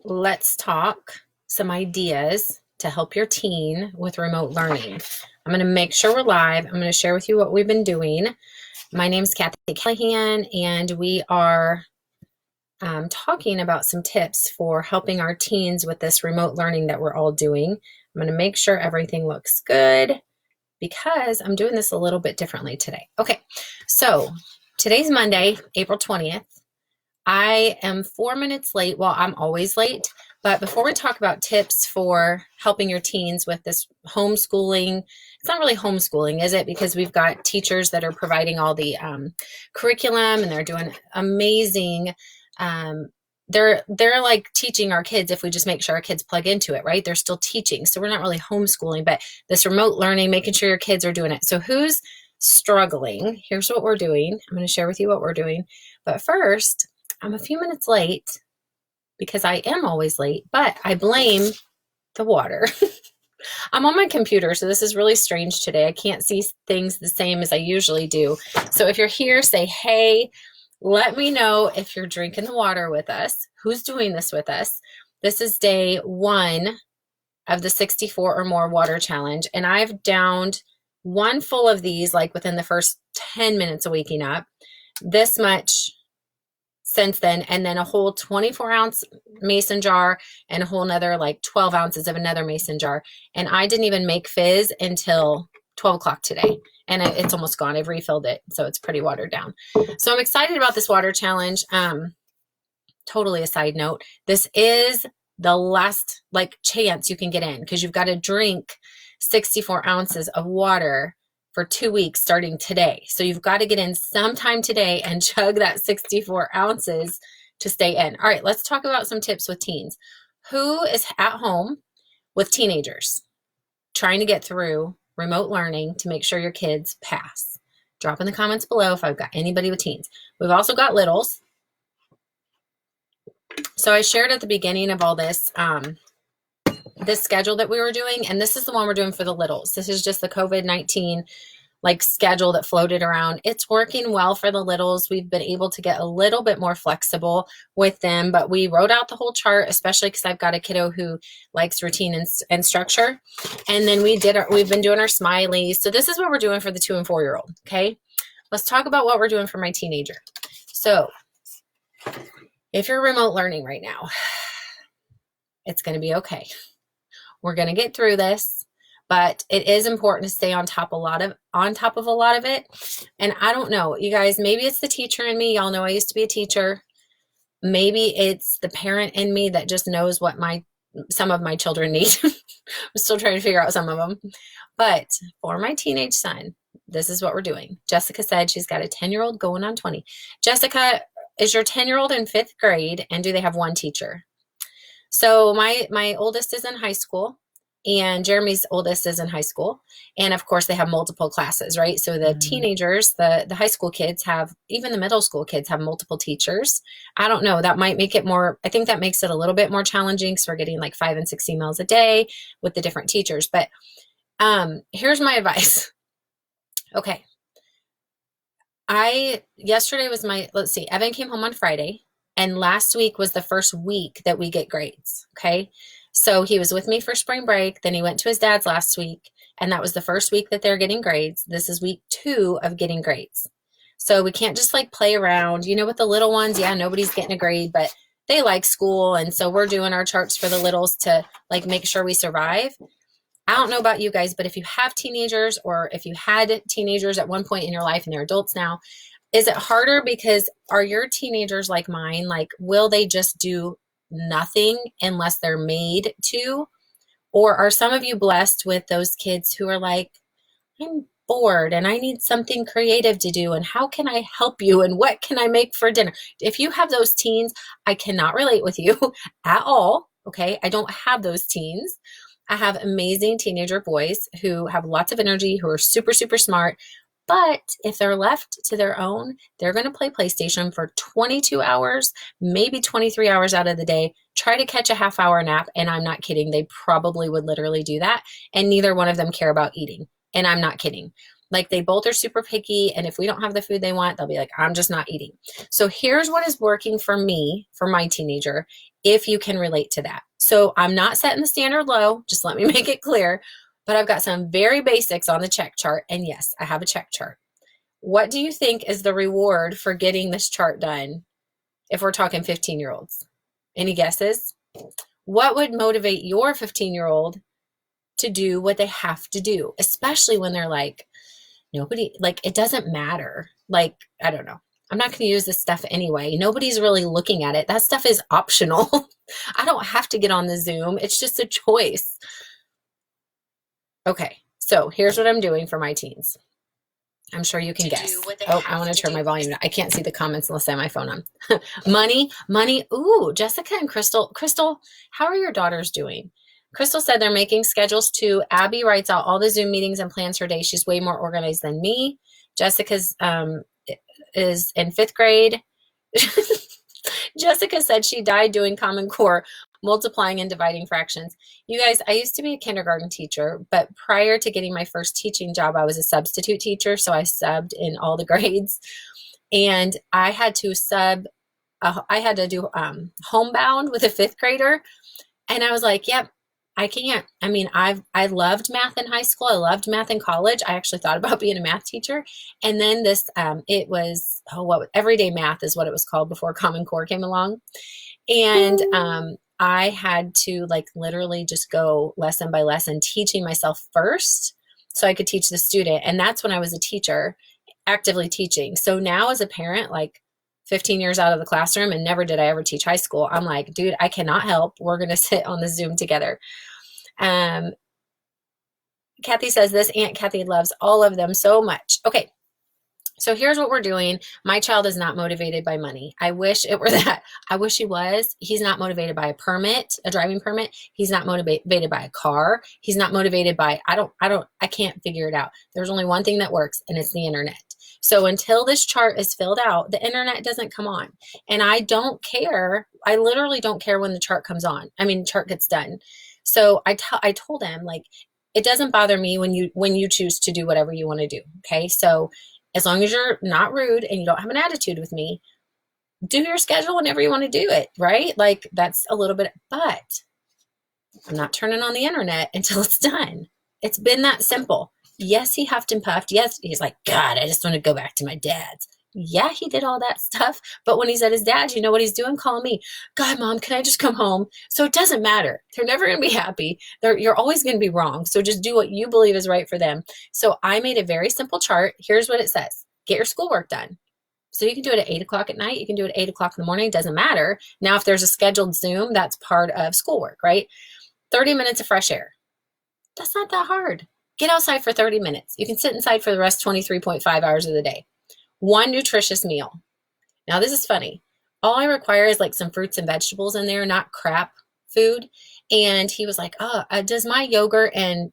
let's talk some ideas to help your teen with remote learning. I'm going to make sure we're live. I'm going to share with you what we've been doing. My name is Kathy Callahan, and we are talking about some tips for helping our teens with this remote learning that we're all doing. I'm going to make sure everything looks good because I'm doing this a little bit differently today. Okay, so today's Monday, April 20th. I am 4 minutes late. Well, I'm always late. But before we talk about tips for helping your teens with this homeschooling, it's not really homeschooling, is it? Because we've got teachers that are providing all the curriculum, and they're doing amazing. They're like teaching our kids if we just make sure our kids plug into it, right? They're still teaching. So we're not really homeschooling, but this remote learning, making sure your kids are doing it. So who's struggling? Here's what we're doing. I'm going to share with you what we're doing. But first, I'm a few minutes late because I am always late, but I blame the water. I'm on my computer, so this is really strange today. I can't see things the same as I usually do. So if you're here, say, hey, let me know if you're drinking the water with us. Who's doing this with us? This is day 1 of the 64 or more water challenge, and I've downed one full of these like within the first 10 minutes of waking up. This much since then, and then a whole 24-ounce mason jar and a whole nother like 12 ounces of another mason jar. And I didn't even make fizz until 12 o'clock today, and it's almost gone. I've refilled it, so it's pretty watered down. So I'm excited about this water challenge. Totally a side note, this is the last like chance you can get in, because you've got to drink 64 ounces of water for 2 weeks starting today. So you've got to get in sometime today and chug that 64 ounces to stay in. All right, let's talk about some tips with teens. Who is at home with teenagers trying to get through remote learning to make sure your kids pass? Drop in the comments below if I've got anybody with teens. We've also got littles. So I shared at the beginning of all this, this schedule that we were doing, and this is the one we're doing for the littles. This is just the COVID-19 like schedule that floated around. It's working well for the littles. We've been able to get a little bit more flexible with them, but we wrote out the whole chart, especially because I've got a kiddo who likes routine and structure. And then we've been doing our smileys. So this is what we're doing for the 2 and 4-year-old. Okay, let's talk about what we're doing for my teenager. So if you're remote learning right now, it's going to be okay. We're going to get through this, but it is important to stay on top of a lot of it. And I don't know, you guys, maybe it's the teacher in me. Y'all know I used to be a teacher. Maybe it's the parent in me that just knows what some of my children need. I'm still trying to figure out some of them. But for my teenage son, this is what we're doing. Jessica said she's got a 10-year-old going on 20. Jessica, is your 10-year-old in 5th grade, and do they have one teacher? So my oldest is in high school, and Jeremy's oldest is in high school. And of course they have multiple classes, right? So the teenagers, the high school kids have, even the middle school kids have multiple teachers. I don't know, that might make it more, I think that makes it a little bit more challenging because we're getting like 5 and 6 emails a day with the different teachers. But here's my advice. Okay. Yesterday was Evan came home on Friday. And last week was the first week that we get grades, okay? So he was with me for spring break. Then he went to his dad's last week, and that was the first week that they're getting grades. This is week 2 of getting grades. So we can't just like play around. You know, with the little ones, yeah, nobody's getting a grade, but they like school. And so we're doing our charts for the littles to like make sure we survive. I don't know about you guys, but if you have teenagers, or if you had teenagers at one point in your life and they're adults now, is it harder because are your teenagers like mine? Like, will they just do nothing unless they're made to? Or are some of you blessed with those kids who are like, I'm bored and I need something creative to do, and how can I help you, and what can I make for dinner? If you have those teens, I cannot relate with you at all, okay? I don't have those teens. I have amazing teenager boys who have lots of energy, who are super, super smart. But if they're left to their own, they're going to play PlayStation for 22 hours, maybe 23 hours out of the day, try to catch a half-hour nap, and I'm not kidding. They probably would literally do that, and neither one of them care about eating, and I'm not kidding. Like, they both are super picky, and if we don't have the food they want, they'll be like, I'm just not eating. So here's what is working for me, for my teenager, if you can relate to that. So I'm not setting the standard low, just let me make it clear, but I've got some very basics on the check chart. And yes, I have a check chart. What do you think is the reward for getting this chart done if we're talking 15-year-olds? Any guesses? What would motivate your 15-year-old to do what they have to do, especially when they're like, nobody, like, it doesn't matter. Like, I don't know. I'm not going to use this stuff anyway. Nobody's really looking at it. That stuff is optional. I don't have to get on the Zoom. It's just a choice. Okay, so here's what I'm doing for my teens. I'm sure you can guess. Oh, I want to turn my volume down. I can't see the comments unless I have my phone on. Money. Ooh, Jessica and Crystal. Crystal, how are your daughters doing? Crystal said they're making schedules too. Abby writes out all the Zoom meetings and plans her day. She's way more organized than me. Jessica's is in 5th grade. Jessica said she died doing Common Core, multiplying and dividing fractions. You guys, I used to be a kindergarten teacher, but prior to getting my first teaching job, I was a substitute teacher. So I subbed in all the grades, and I had to do homebound with a 5th grader. And I was like, yep, I can't. I mean, I loved math in high school. I loved math in college. I actually thought about being a math teacher. And then this, it was, everyday math is what it was called before Common Core came along. And I had to like literally just go lesson by lesson, teaching myself first so I could teach the student. And that's when I was a teacher, actively teaching. So now as a parent, like 15 years out of the classroom, and never did I ever teach high school, I'm like, dude, I cannot help. We're going to sit on the Zoom together. Kathy says this Aunt Kathy loves all of them so much. Okay. So here's what we're doing. My child is not motivated by money. I wish it were that. I wish he was. He's not motivated by a permit, a driving permit. He's not motivated by a car. He's not motivated by, I can't figure it out. There's only one thing that works, and it's the internet. So until this chart is filled out, the internet doesn't come on. And I don't care. I literally don't care when the chart comes on. I mean, chart gets done. So I told him, like, it doesn't bother me when you choose to do whatever you want to do. Okay. So as long as you're not rude and you don't have an attitude with me, do your schedule whenever you want to do it, right? Like, that's a little bit, but I'm not turning on the internet until it's done. It's been that simple. Yes, he huffed and puffed. Yes, he's like, God, I just want to go back to my dad's. Yeah, he did all that stuff. But when he's at his dad's, you know what he's doing? Calling me, God, Mom, can I just come home? So it doesn't matter. They're never going to be happy. You're always going to be wrong. So just do what you believe is right for them. So I made a very simple chart. Here's what it says. Get your schoolwork done. So you can do it at 8 o'clock at night. You can do it at 8 o'clock in the morning. It doesn't matter. Now, if there's a scheduled Zoom, that's part of schoolwork, right? 30 minutes of fresh air. That's not that hard. Get outside for 30 minutes. You can sit inside for the rest 23.5 hours of the day. One nutritious meal. Now, this is funny. All I require is like some fruits and vegetables in there, not crap food. And he was like, oh, does my yogurt and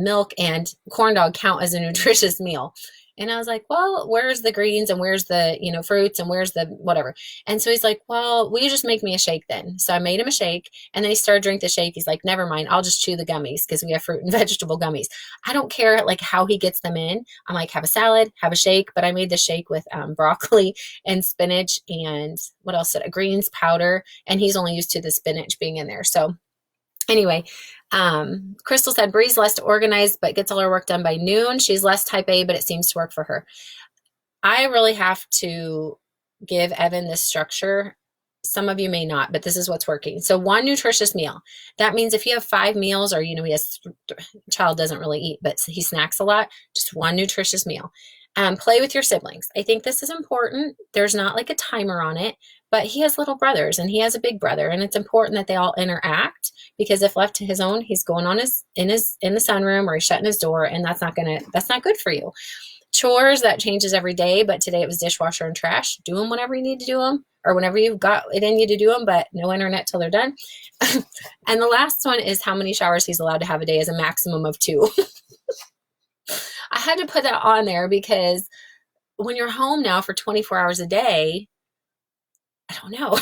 milk and corn dog count as a nutritious meal? And I was like, well, where's the greens and where's the, fruits and where's the whatever? And so he's like, well, will you just make me a shake then? So I made him a shake, and then he started drinking the shake. He's like, never mind, I'll just chew the gummies because we have fruit and vegetable gummies. I don't care like how he gets them in. I'm like, have a salad, have a shake. But I made the shake with broccoli and spinach and what else? A greens powder. And he's only used to the spinach being in there. So anyway, Crystal said Bree's less organized, but gets all her work done by noon. She's less type A, but it seems to work for her. I really have to give Evan this structure. Some of you may not, but this is what's working. So one nutritious meal. That means if you have 5 meals, or, he has, child doesn't really eat, but he snacks a lot, just one nutritious meal. Play with your siblings. I think this is important. There's not like a timer on it, but he has little brothers and he has a big brother, and it's important that they all interact, because if left to his own, he's going on in the sunroom, or he's shutting his door, and that's not good for you. Chores, that changes every day, but today it was dishwasher and trash. Do them whenever you need to do them, or whenever you've got it in you to do them, but no internet till they're done. And the last one is how many showers he's allowed to have a day, is a maximum of 2. I had to put that on there because when you're home now for 24 hours a day, I don't know.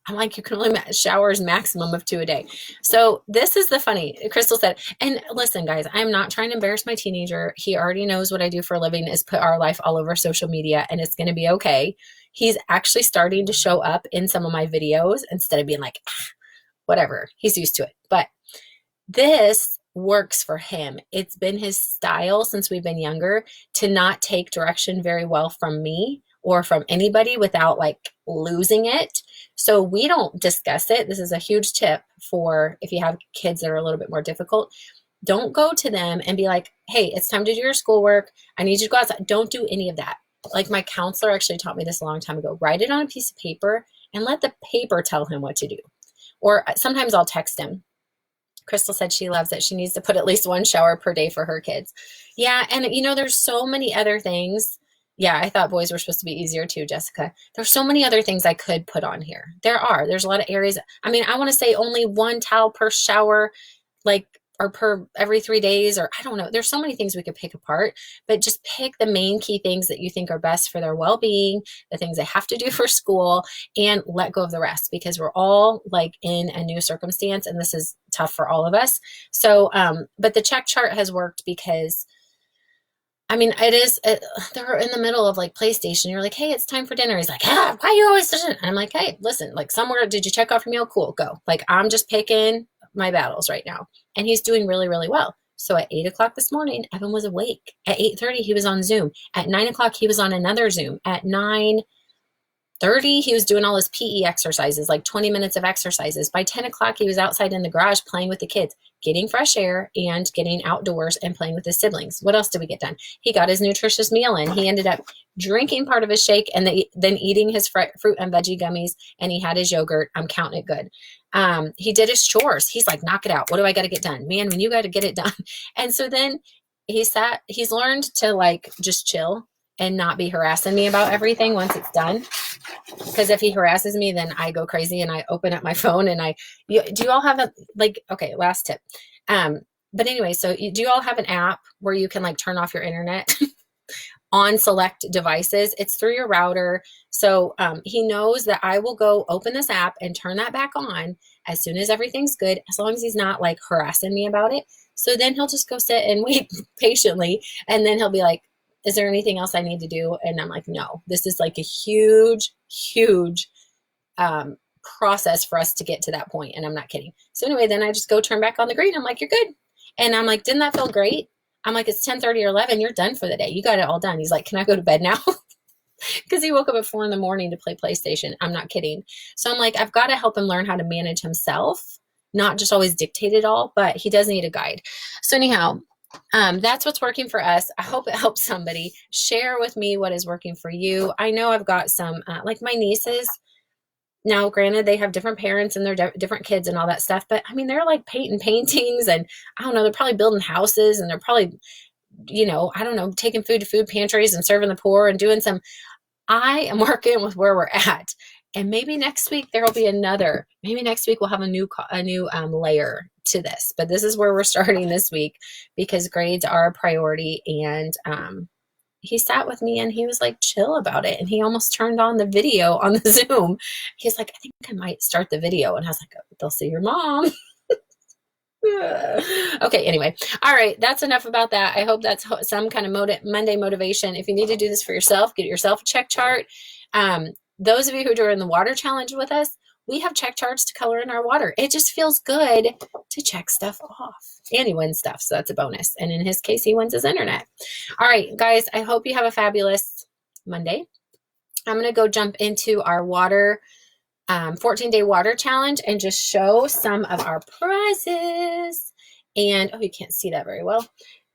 I'm like, you can only showers maximum of 2 a day. So this is the funny, Crystal said, and listen, guys, I'm not trying to embarrass my teenager. He already knows what I do for a living is put our life all over social media, and it's going to be okay. He's actually starting to show up in some of my videos instead of being like, whatever, he's used to it. But this works for him. It's been his style since we've been younger to not take direction very well from me or from anybody without like losing it. So we don't discuss it. This is a huge tip for if you have kids that are a little bit more difficult. Don't go to them and be like, hey, it's time to do your schoolwork. I need you to go outside. Don't do any of that. Like my counselor actually taught me this a long time ago. Write it on a piece of paper and let the paper tell him what to do. Or sometimes I'll text him. Crystal said she loves it. She needs to put at least one shower per day for her kids. Yeah, and there's so many other things. Yeah, I thought boys were supposed to be easier too, Jessica. There's so many other things I could put on here. There's a lot of areas. I mean, I want to say only one towel per shower, like, or per every 3 days, or I don't know. There's so many things we could pick apart, but just pick the main key things that you think are best for their well-being, the things they have to do for school, and let go of the rest, because we're all like in a new circumstance and this is tough for all of us. So, but the check chart has worked because they're in the middle of like PlayStation. You're like, hey, it's time for dinner. He's like, why are you always doing it? And I'm like, hey, listen, like somewhere, did you check off your meal? Cool, go. Like, I'm just picking my battles right now. And he's doing really, really well. So at 8 o'clock this morning, Evan was awake. At 8:30, he was on Zoom. At 9 o'clock, he was on another Zoom. At 9:30, he was doing all his PE exercises, like 20 minutes of exercises. By 10 o'clock, he was outside in the garage playing with the kids, getting fresh air and getting outdoors and playing with his siblings. What else did we get done? He got his nutritious meal in. He ended up drinking part of his shake and then eating his fruit and veggie gummies, and he had his yogurt. I'm counting it good. He did his chores. He's like, knock it out. What do I got to get done? Man, when you got to get it done. And so then he's learned to like just chill and not be harassing me about everything once it's done. Because if he harasses me, then I go crazy and I open up my phone and do you all have okay, last tip. But anyway, so do you all have an app where you can like turn off your internet on select devices? It's through your router. So he knows that I will go open this app and turn that back on as soon as everything's good, as long as he's not like harassing me about it. So then he'll just go sit and wait patiently. And then he'll be like, is there anything else I need to do? And I'm like, no, this is like a huge, huge process for us to get to that point. And I'm not kidding. So anyway, then I just go turn back on the green. I'm like, you're good. And I'm like, didn't that feel great? I'm like, it's 10:30 or 11. You're done for the day. You got it all done. He's like, can I go to bed now? Because he woke up at 4 a.m. to play PlayStation. I'm not kidding. So I'm like, I've got to help him learn how to manage himself, not just always dictate it all, but he does need a guide. So anyhow, that's what's working for us. I hope it helps somebody. Share with me what is working for you. I know I've got some, like my nieces. Now, granted, they have different parents and they're different kids and all that stuff, but I mean, they're like painting paintings and I don't know, they're probably building houses and they're probably, I don't know, taking food to food pantries and serving the poor and doing some. I am working with where we're at. And maybe next week there will be maybe next week we'll have a new layer to this, but this is where we're starting this week because grades are a priority. And he sat with me and he was like chill about it. And he almost turned on the video on the Zoom. He's like, I think I might start the video. And I was like, oh, they'll see your mom. Okay, anyway. All right, that's enough about that. I hope that's some kind of Monday motivation. If you need to do this for yourself, get yourself a check chart. Those of you who are in the water challenge with us, we have check charts to color in our water. It just feels good to check stuff off. And he wins stuff, so that's a bonus. And in his case, he wins his internet. All right, guys, I hope you have a fabulous Monday. I'm going to go jump into our 14-day water challenge and just show some of our prizes. And, oh, you can't see that very well.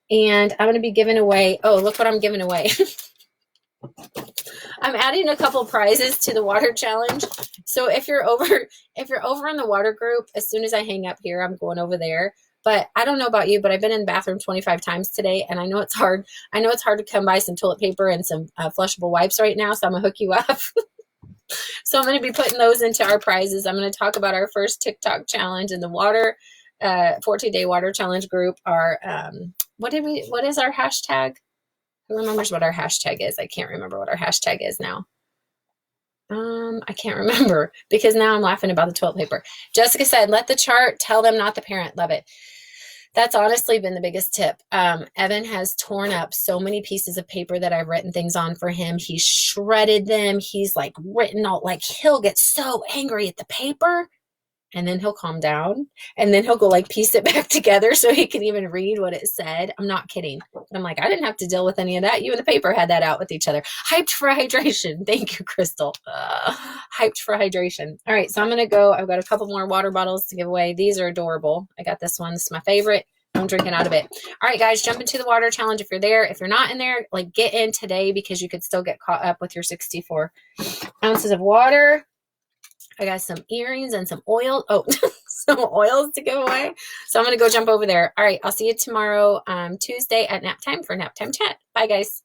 And I'm going to be giving away, oh, look what I'm giving away. I'm adding a couple prizes to the water challenge. So if you're over in the water group, as soon as I hang up here, I'm going over there. But I don't know about you, but I've been in the bathroom 25 times today, and I know it's hard. I know it's hard to come by some toilet paper and some flushable wipes right now, so I'm going to hook you up. So I'm going to be putting those into our prizes. I'm going to talk about our first TikTok challenge in the water, 14-day water challenge group. Our, what is our hashtag? Who remembers what our hashtag is? I can't remember what our hashtag is now. I can't remember because now I'm laughing about the toilet paper. Jessica said, let the chart tell them, not the parent. Love it. That's honestly been the biggest tip. Evan has torn up so many pieces of paper that I've written things on for him. He's shredded them. He's like written all, like he'll get so angry at the paper and then he'll calm down and then he'll go like piece it back together so he can even read what it said. I'm not kidding. But I'm like, I didn't have to deal with any of that. You and the paper had that out with each other. Hyped for hydration. Thank you, Crystal. Hyped for hydration. All right, so I'm going to go. I've got a couple more water bottles to give away. These are adorable. I got this one. This is my favorite. I'm drinking out of it. All right, guys, jump into the water challenge if you're there. If you're not in there, like get in today because you could still get caught up with your 64 ounces of water. I got some earrings and some oil. Oh, some oils to give away. So I'm going to go jump over there. All right, I'll see you tomorrow, Tuesday at nap time for nap time chat. Bye, guys.